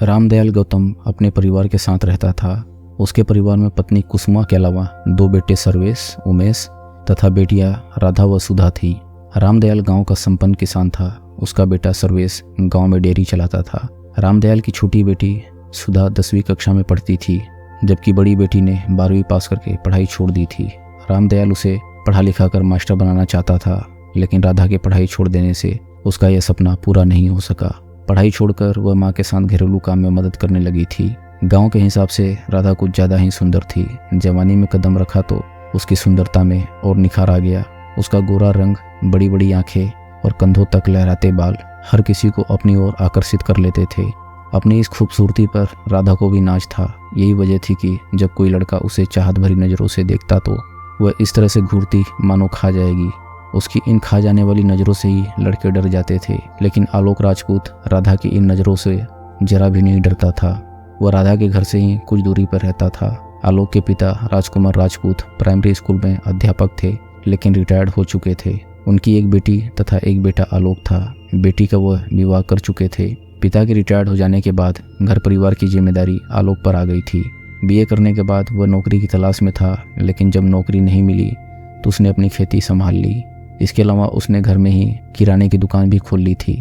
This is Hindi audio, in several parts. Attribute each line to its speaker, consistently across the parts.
Speaker 1: रामदयाल गौतम अपने परिवार के साथ रहता था। उसके परिवार में पत्नी कुसुमा के अलावा 2 बेटे सर्वेश, उमेश तथा बेटियां राधा व सुधा थी। रामदयाल गांव का संपन्न किसान था। उसका बेटा सर्वेश गांव में डेयरी चलाता था। रामदयाल की छोटी बेटी सुधा 10वीं कक्षा में पढ़ती थी, जबकि बड़ी बेटी ने 12वीं पास करके पढ़ाई छोड़ दी थी। रामदयाल उसे पढ़ा लिखा कर मास्टर बनाना चाहता था, लेकिन राधा के पढ़ाई छोड़ देने से उसका यह सपना पूरा नहीं हो सका। पढ़ाई छोड़कर वह माँ के साथ घरेलू काम में मदद करने लगी थी। गांव के हिसाब से राधा कुछ ज़्यादा ही सुंदर थी। जवानी में कदम रखा तो उसकी सुंदरता में और निखार आ गया। उसका गोरा रंग, बड़ी बड़ी आंखें और कंधों तक लहराते बाल हर किसी को अपनी ओर आकर्षित कर लेते थे। अपनी इस खूबसूरती पर राधा को भी नाज था। यही वजह थी कि जब कोई लड़का उसे चाहत भरी नज़रों से देखता तो वह इस तरह से घूरती मानो खा जाएगी। उसकी इन खा जाने वाली नज़रों से ही लड़के डर जाते थे, लेकिन आलोक राजपूत राधा की इन नज़रों से जरा भी नहीं डरता था। वह राधा के घर से ही कुछ दूरी पर रहता था। आलोक के पिता राजकुमार राजपूत प्राइमरी स्कूल में अध्यापक थे, लेकिन रिटायर्ड हो चुके थे। उनकी एक बेटी तथा एक बेटा आलोक था। बेटी का वह विवाह कर चुके थे। पिता के रिटायर्ड हो जाने के बाद घर परिवार की जिम्मेदारी आलोक पर आ गई थी। बीए करने के बाद वह नौकरी की तलाश में था, लेकिन जब नौकरी नहीं मिली तो उसने अपनी खेती संभाल ली। इसके अलावा उसने घर में ही किराने की दुकान भी खोल ली थी।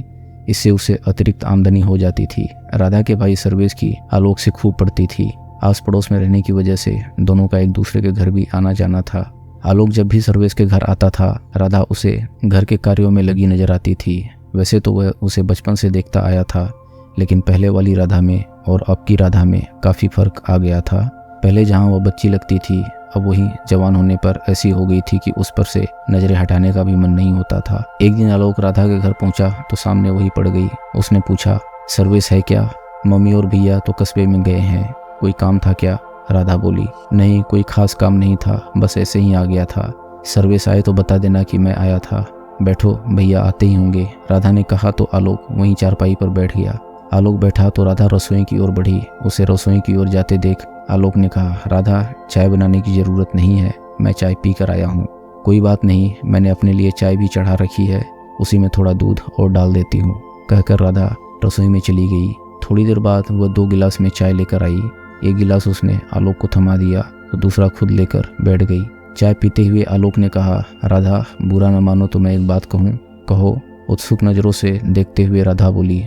Speaker 1: इससे उसे अतिरिक्त आमदनी हो जाती थी। राधा के भाई सर्वेश की आलोक से खूब पड़ती थी। आस पड़ोस में रहने की वजह से दोनों का एक दूसरे के घर भी आना जाना था। आलोक जब भी सर्वेश के घर आता था, राधा उसे घर के कार्यों में लगी नजर आती थी। वैसे तो वह उसे बचपन से देखता आया था, लेकिन पहले वाली राधा में और अब की राधा में काफ़ी फर्क आ गया था। पहले जहाँ वह बच्ची लगती थी, अब वही जवान होने पर ऐसी हो गई थी कि उस पर से नजरें हटाने का भी मन नहीं होता था। एक दिन आलोक राधा के घर पहुंचा तो सामने वही पड़ गई। उसने पूछा, सर्वेश है क्या? मम्मी और भैया तो कस्बे में गए हैं, कोई काम था क्या? राधा बोली, नहीं कोई खास काम नहीं था, बस ऐसे ही आ गया था। सर्वेश आए तो बता देना कि मैं आया था। बैठो, भैया आते ही होंगे, राधा ने कहा तो आलोक वहीं चारपाई पर बैठ गया। आलोक बैठा तो राधा रसोई की ओर बढ़ी। उसे रसोई की ओर जाते देख आलोक ने कहा, राधा चाय बनाने की ज़रूरत नहीं है, मैं चाय पी कर आया हूँ। कोई बात नहीं, मैंने अपने लिए चाय भी चढ़ा रखी है, उसी में थोड़ा दूध और डाल देती हूँ, कहकर राधा रसोई में चली गई। थोड़ी देर बाद वह 2 गिलास में चाय लेकर आई। एक गिलास उसने आलोक को थमा दिया तो दूसरा खुद लेकर बैठ गई। चाय पीते हुए आलोक ने कहा, राधा बुरा न मानो तो मैं एक बात कहूँ? कहो। उत्सुक नज़रों से देखते हुए राधा बोली,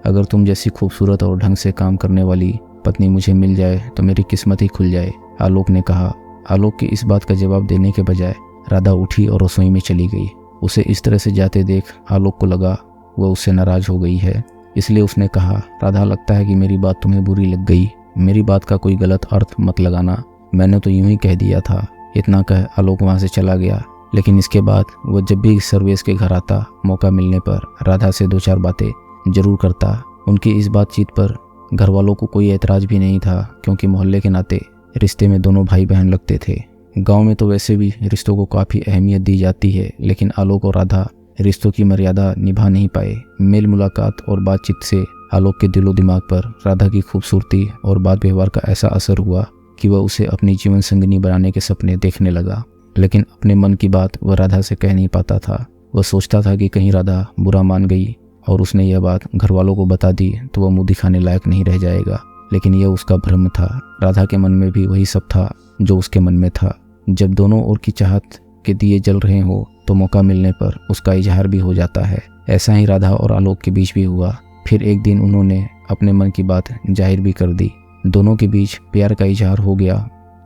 Speaker 1: अगर तुम जैसी खूबसूरत और ढंग से काम करने वाली पत्नी मुझे मिल जाए तो मेरी किस्मत ही खुल जाए, आलोक ने कहा। आलोक की इस बात का जवाब देने के बजाय राधा उठी और रसोई में चली गई। उसे इस तरह से जाते देख आलोक को लगा वह उससे नाराज हो गई है, इसलिए उसने कहा, राधा लगता है कि मेरी बात तुम्हें बुरी लग गई। मेरी बात का कोई गलत अर्थ मत लगाना, मैंने तो यूं ही कह दिया था। इतना कह आलोक वहाँ से चला गया। लेकिन इसके बाद वह जब भी सर्वेश के घर आता, मौका मिलने पर राधा से 2-4 बातें जरूर करता। उनकी इस बातचीत पर घर वालों को कोई एतराज़ भी नहीं था, क्योंकि मोहल्ले के नाते रिश्ते में दोनों भाई बहन लगते थे। गांव में तो वैसे भी रिश्तों को काफ़ी अहमियत दी जाती है, लेकिन आलोक और राधा रिश्तों की मर्यादा निभा नहीं पाए। मेल मुलाकात और बातचीत से आलोक के दिलो दिमाग पर राधा की खूबसूरती और बात व्यवहार का ऐसा असर हुआ कि वह उसे अपनी जीवन संगिनी बनाने के सपने देखने लगा। लेकिन अपने मन की बात वह राधा से कह नहीं पाता था। वह सोचता था कि कहीं राधा बुरा मान गई और उसने यह बात घर वालों को बता दी तो वह मुँह दिखाने लायक नहीं रह जाएगा। लेकिन यह उसका भ्रम था। राधा के मन में भी वही सब था जो उसके मन में था। जब दोनों ओर की चाहत के दिए जल रहे हो तो मौका मिलने पर उसका इजहार भी हो जाता है। ऐसा ही राधा और आलोक के बीच भी हुआ। फिर एक दिन उन्होंने अपने मन की बात जाहिर भी कर दी। दोनों के बीच प्यार का इजहार हो गया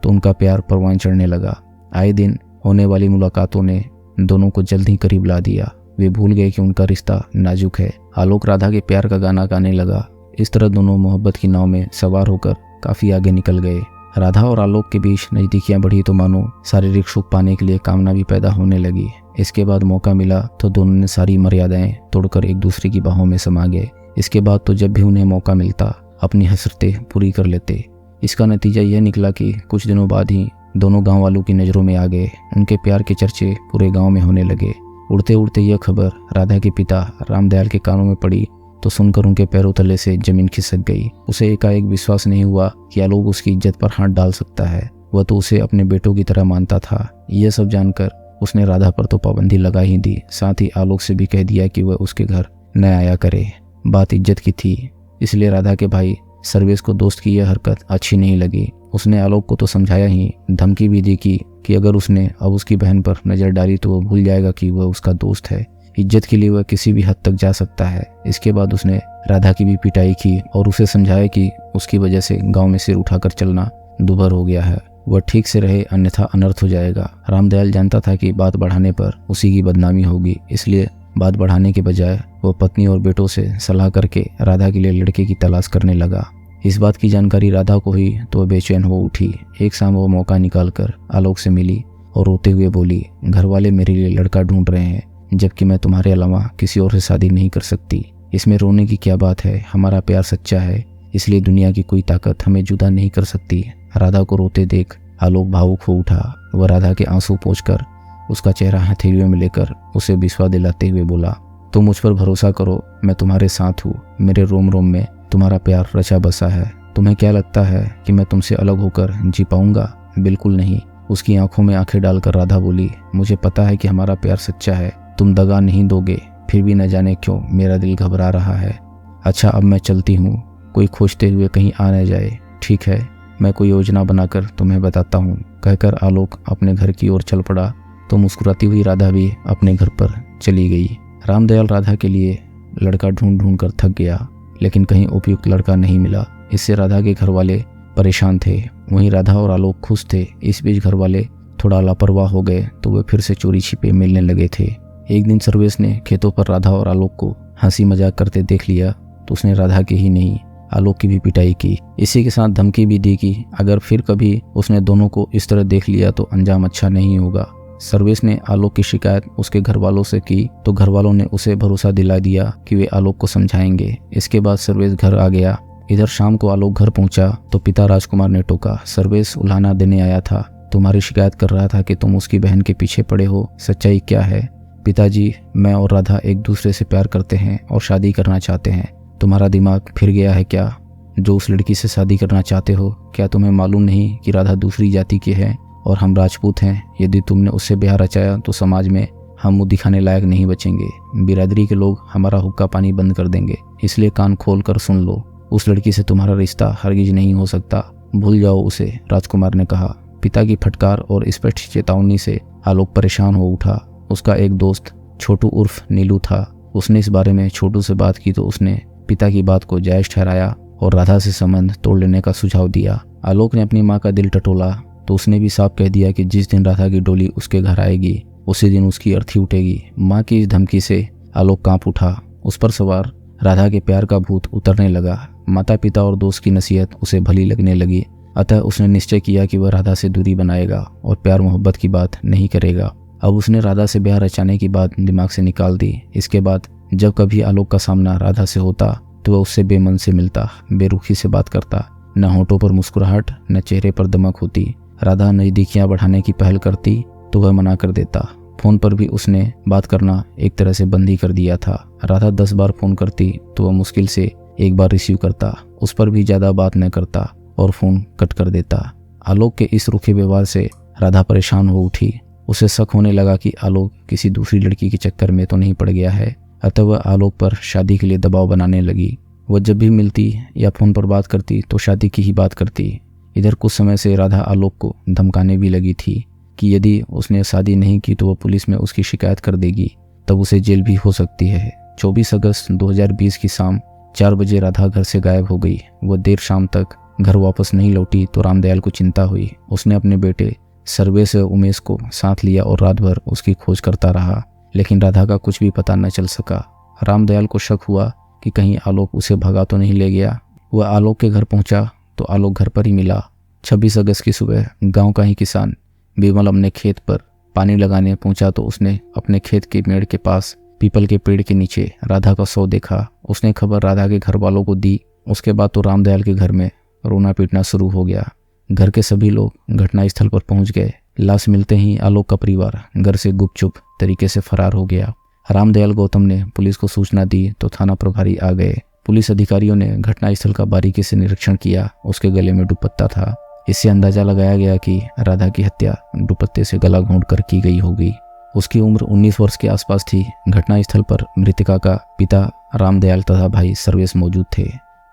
Speaker 1: तो उनका प्यार परवान चढ़ने लगा। आए दिन होने वाली मुलाकातों ने दोनों को जल्द ही करीब ला दिया। वे भूल गए कि उनका रिश्ता नाजुक है। आलोक राधा के प्यार का गाना गाने लगा। इस तरह दोनों मोहब्बत की नाव में सवार होकर काफ़ी आगे निकल गए। राधा और आलोक के बीच नज़दीकियाँ बढ़ी तो मानो शारीरिक सुख पाने के लिए कामना भी पैदा होने लगी। इसके बाद मौका मिला तो दोनों ने सारी मर्यादाएं तोड़कर एक दूसरे की बाहों में समा गए। इसके बाद तो जब भी उन्हें मौका मिलता अपनी हसरतें पूरी कर लेते। इसका नतीजा यह निकला कि कुछ दिनों बाद ही दोनों गांव वालों की नज़रों में आ गए। उनके प्यार के चर्चे पूरे गांव में होने लगे। उड़ते उड़ते यह खबर राधा के पिता रामदयाल के कानों में पड़ी तो सुनकर उनके पैरों तले से जमीन खिसक गई। उसे एकाएक विश्वास नहीं हुआ कि आलोक उसकी इज्जत पर हाथ डाल सकता है। वह तो उसे अपने बेटों की तरह मानता था। यह सब जानकर उसने राधा पर तो पाबंदी लगा ही दी, साथ ही आलोक से भी कह दिया कि वह उसके घर न आया करे। बात इज्जत की थी, इसलिए राधा के भाई सर्वेश को दोस्त की यह हरकत अच्छी नहीं लगी। उसने आलोक को तो समझाया ही, धमकी भी दी कि अगर उसने अब उसकी बहन पर नज़र डाली तो वो भूल जाएगा कि वह उसका दोस्त है। इज्जत के लिए वह किसी भी हद तक जा सकता है। इसके बाद उसने राधा की भी पिटाई की और उसे समझाया कि उसकी वजह से गांव में सिर उठाकर चलना दुभर हो गया है। वह ठीक से रहे अन्यथा अनर्थ हो जाएगा। रामदयाल जानता था कि बात बढ़ाने पर उसी की बदनामी होगी, इसलिए बात बढ़ाने के बजाय वह पत्नी और बेटों से सलाह करके राधा के लिए लड़के की तलाश करने लगा। इस बात की जानकारी राधा को हुई तो वह बेचैन हो उठी। एक शाम वो मौका निकालकर आलोक से मिली और रोते हुए बोली, घर वाले मेरे लिए लड़का ढूंढ रहे हैं, जबकि मैं तुम्हारे अलावा किसी और से शादी नहीं कर सकती। इसमें रोने की क्या बात है, हमारा प्यार सच्चा है, इसलिए दुनिया की कोई ताकत हमें जुदा नहीं कर सकती। राधा को रोते देख आलोक भावुक हो उठा। वह राधा के आंसू पोंछकर उसका चेहरा हथेलियों में लेकर उसे विश्वास दिलाते हुए बोला, तुम मुझ पर भरोसा करो, मैं तुम्हारे साथ हूँ। मेरे रोम रोम में तुम्हारा प्यार रचा बसा है। तुम्हें क्या लगता है कि मैं तुमसे अलग होकर जी पाऊंगा? बिल्कुल नहीं। उसकी आंखों में आंखें डालकर राधा बोली, मुझे पता है कि हमारा प्यार सच्चा है, तुम दगा नहीं दोगे, फिर भी न जाने क्यों मेरा दिल घबरा रहा है। अच्छा अब मैं चलती हूँ, कोई खोजते हुए कहीं आ न जाए। ठीक है, मैं कोई योजना बनाकर तुम्हें बताता हूँ। कहकर आलोक अपने घर की ओर चल पड़ा तो मुस्कुराती हुई राधा भी अपने घर पर चली गई। रामदयाल राधा के लिए लड़का ढूंढ ढूंढ कर थक गया, लेकिन कहीं उपयुक्त लड़का नहीं मिला। इससे राधा के घर वाले परेशान थे, वहीं राधा और आलोक खुश थे। इस बीच घर वाले थोड़ा लापरवाह हो गए तो वे फिर से चोरी छिपे मिलने लगे थे। एक दिन सर्वेश ने खेतों पर राधा और आलोक को हंसी मजाक करते देख लिया तो उसने राधा की ही नहीं आलोक की भी पिटाई की। इसी के साथ धमकी भी दी कि अगर फिर कभी उसने दोनों को इस तरह देख लिया तो अंजाम अच्छा नहीं होगा। सर्वेश ने आलोक की शिकायत उसके घर वालों से की तो घर वालों ने उसे भरोसा दिला दिया कि वे आलोक को समझाएंगे। इसके बाद सर्वेश घर आ गया। इधर शाम को आलोक घर पहुंचा तो पिता राजकुमार ने टोका, सर्वेश उल्हाना देने आया था, तुम्हारी शिकायत कर रहा था कि तुम उसकी बहन के पीछे पड़े हो, सच्चाई क्या है? पिताजी, मैं और राधा एक दूसरे से प्यार करते हैं और शादी करना चाहते हैं। तुम्हारा दिमाग फिर गया है क्या? जो उस लड़की से शादी करना चाहते हो, क्या तुम्हें मालूम नहीं कि राधा दूसरी जाति की है और हम राजपूत हैं? यदि तुमने उससे ब्याह रचाया तो समाज में हम मुंह दिखाने लायक नहीं बचेंगे। बिरादरी के लोग हमारा हुक्का पानी बंद कर देंगे, इसलिए कान खोल कर सुन लो। उस लड़की से तुम्हारा रिश्ता हरगिज नहीं हो सकता, भूल जाओ उसे, राजकुमार ने कहा। पिता की फटकार और स्पष्ट चेतावनी से आलोक परेशान हो उठा। उसका एक दोस्त छोटू उर्फ नीलू था। उसने इस बारे में छोटू से बात की तो उसने पिता की बात को जायज ठहराया और राधा से संबंध तोड़ लेने का सुझाव दिया। आलोक ने अपनी माँ का दिल टटोला तो उसने भी साफ कह दिया कि जिस दिन राधा की डोली उसके घर आएगी उसी दिन उसकी अर्थी उठेगी। माँ की इस धमकी से आलोक कांप उठा। उस पर सवार राधा के प्यार का भूत उतरने लगा। माता पिता और दोस्त की नसीहत उसे भली लगने लगी, अतः उसने निश्चय किया कि वह राधा से दूरी बनाएगा और प्यार मोहब्बत की बात नहीं करेगा। अब उसने राधा से ब्याह रचाने की बात दिमाग से निकाल दी। इसके बाद जब कभी आलोक का सामना राधा से होता तो वह उससे बेमन से मिलता, बेरुखी से बात करता। न होठों पर मुस्कुराहट न चेहरे पर दमक होती। राधा नज़दीकियां बढ़ाने की पहल करती तो वह मना कर देता। फोन पर भी उसने बात करना एक तरह से बंद ही कर दिया था। राधा 10 बार फोन करती तो वह मुश्किल से एक बार रिसीव करता, उस पर भी ज़्यादा बात न करता और फोन कट कर देता। आलोक के इस रूखे व्यवहार से राधा परेशान हो उठी। उसे शक होने लगा कि आलोक किसी दूसरी लड़की के चक्कर में तो नहीं पड़ गया है, अतः वह आलोक पर शादी के लिए दबाव बनाने लगी। वह जब भी मिलती या फोन पर बात करती तो शादी की ही बात करती। इधर कुछ समय से राधा आलोक को धमकाने भी लगी थी कि यदि उसने शादी नहीं की तो वह पुलिस में उसकी शिकायत कर देगी, तब उसे जेल भी हो सकती है। 24 अगस्त 2020 की शाम 4 बजे राधा घर से गायब हो गई। वह देर शाम तक घर वापस नहीं लौटी तो रामदयाल को चिंता हुई। उसने अपने बेटे सर्वेश और उमेश को साथ लिया और रात भर उसकी खोज करता रहा, लेकिन राधा का कुछ भी पता न चल सका। रामदयाल को शक हुआ कि कहीं आलोक उसे भगा तो नहीं ले गया। वह आलोक के घर पहुंचा तो आलोक घर पर ही मिला। 26 अगस्त की सुबह गांव का ही किसान विमल अपने खेत पर पानी लगाने पहुंचा तो उसने अपने खेत के मेड़ के पास पीपल के पेड़ के नीचे राधा का शव देखा। उसने खबर राधा के घर वालों को दी। उसके बाद तो रामदयाल के घर में रोना पीटना शुरू हो गया। घर के सभी लोग घटनास्थल पर पहुंच गए। लाश मिलते ही आलोक का परिवार घर से गुपचुप तरीके से फरार हो गया। रामदयाल गौतम ने पुलिस को सूचना दी तो थाना प्रभारी आ गए। पुलिस अधिकारियों ने घटनास्थल का बारीकी से निरीक्षण किया। उसके गले में दुपट्टा था। इससे अंदाजा लगाया गया कि राधा की हत्या दुपट्टे से गला घोंटकर की गई होगी। उसकी उम्र 19 वर्ष के आसपास थी। घटनास्थल पर मृतका का पिता रामदयाल तथा भाई सर्वेश मौजूद थे।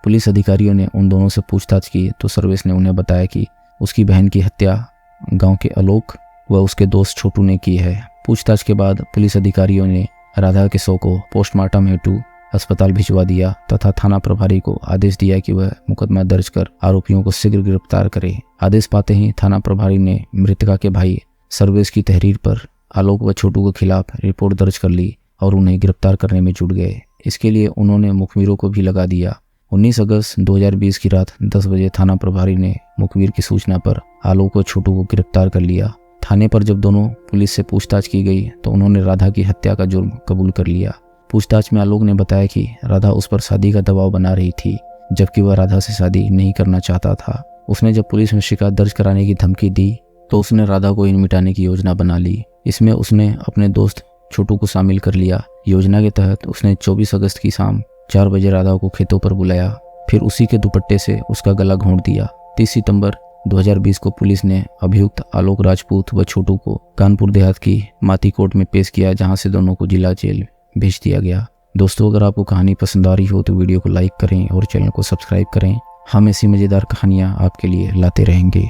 Speaker 1: पुलिस अधिकारियों ने उन दोनों से पूछताछ की तो सर्वेश ने उन्हें बताया कि उसकी बहन की हत्या गांव के आलोक व उसके दोस्त छोटू ने की है। पूछताछ के बाद पुलिस अधिकारियों ने राधा के शव को पोस्टमार्टम हेतु अस्पताल भिजवा दिया तथा थाना प्रभारी को आदेश दिया कि वह मुकदमा दर्ज कर आरोपियों को शीघ्र गिरफ्तार करे। आदेश पाते ही थाना प्रभारी ने मृतका के भाई सर्वेश की तहरीर पर आलोक व छोटू के खिलाफ रिपोर्ट दर्ज कर ली और उन्हें गिरफ्तार करने में जुट गए। इसके लिए उन्होंने मुखबिरों को भी लगा दिया। 19 अगस्त 2020 की रात 10 बजे थाना प्रभारी ने मुखबिर की सूचना पर आलोक व छोटू को गिरफ्तार कर लिया। थाने पर जब दोनों पुलिस से पूछताछ की गई तो उन्होंने राधा की हत्या का जुर्म कबूल कर लिया। पूछताछ में आलोक ने बताया कि राधा उस पर शादी का दबाव बना रही थी, जबकि वह राधा से शादी नहीं करना चाहता था। उसने जब पुलिस में शिकायत दर्ज कराने की धमकी दी तो उसने राधा को इन मिटाने की योजना बना ली। इसमें उसने अपने दोस्त छोटू को शामिल कर लिया। योजना के तहत उसने 24 अगस्त की शाम 4 बजे राधा को खेतों पर बुलाया, फिर उसी के दुपट्टे से उसका गला घोंट दिया। 30 सितंबर 2020 को पुलिस ने अभियुक्त आलोक राजपूत व छोटू को कानपुर देहात की माती कोर्ट में पेश किया, जहां से दोनों को जिला जेल भेज दिया गया। दोस्तों, अगर आपको कहानी पसंद आ रही हो तो वीडियो को लाइक करें और चैनल को सब्सक्राइब करें। हम ऐसी मज़ेदार कहानियाँ आपके लिए लाते रहेंगे।